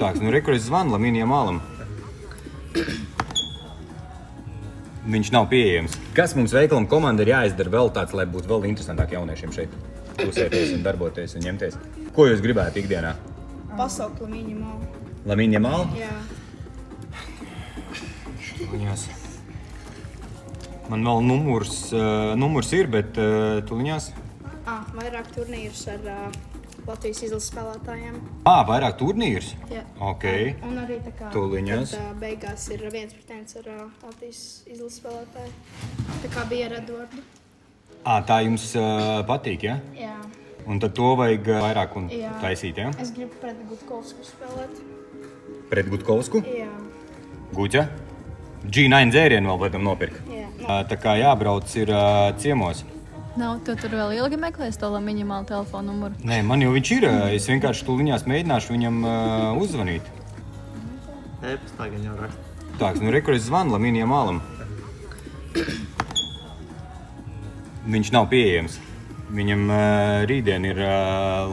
Tāks, nu rekur es zvanu Lamīnijam Mālam. Viņš nav pieejams. Kas mums veikalam komanda ir jāizdara vēl tāds, lai būtu vēl interesantāk jauniešiem šeit klusēties un darboties un ņemties? Ko jūs gribētu ikdienā? Pasaukt Lamīņa Mālu. Lamīnijam Mālam? Jā. Tuliņās. Man vēl numurs ir, bet tuliņās. Vairāk turnīrus ar Latvijas izlases spēlētājiem. Vairāk turnīrus? Jā. Ok. Un arī tā kā Tuliņās. tad, beigās ir 1-1 ar Latvijas izlases spēlētāju. Tā kā bija ar Edvardu. Tā jums patīk, ja? Jā. Un tad to vajag vairāk un Jā. taisīt, ja? Es gribu pret Gutkovsku spēlēt. Pret Gutkovsku? Jā. Guķa? G9 dzērienu vēl pēc nopirka. Jā. Tā kā jābrauc ir ciemos. Nav, tu tur vēl ilgi meklēs to minimālu telefonu numuru. Nē, man jau viņš ir. Es vienkārši tuliņās mēģināšu viņam uzzvanīt. E-pastā gan jau raksta. Tāks, nu rekur es zvanu Lamīnijam Mālam. Viņš nav pieejams. Viņam rītdien ir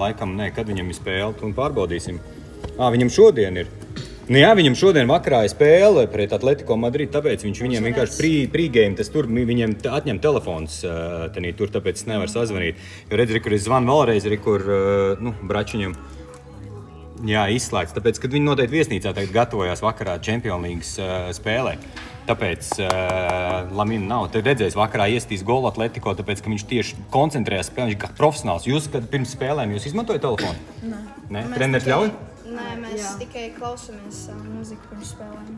laikam, kad viņam ir spēle, un pārbaudīsim. Viņam šodien ir. Nu jā, viņam šodien vakarā ir spēle pret Atletico Madrid, tāpēc viņš viņiem vienkārši pre-game, tas tur viņiem atņem telefons, tur tāpēc es nevaru sazvanīt. Jo redz, kur es zvanu vēlreiz, kur Bračiņam izslēgts, tāpēc, kad viņi noteikti viesnīcā tagad gatavojās vakarā Champions League spēlē. Tāpēc Lamina nav. Tad redzēs, vakarā iestīs golu Atletico, tāpēc, ka viņš tieši koncentrējās spēlē, viņš kā profesionāls. Jūs, kad pirms spēlēm, jūs izmantojat telefonu? Nē. Treneris ļauj? Nē, mēs tikai klausamies mūziku pirms spēlēm.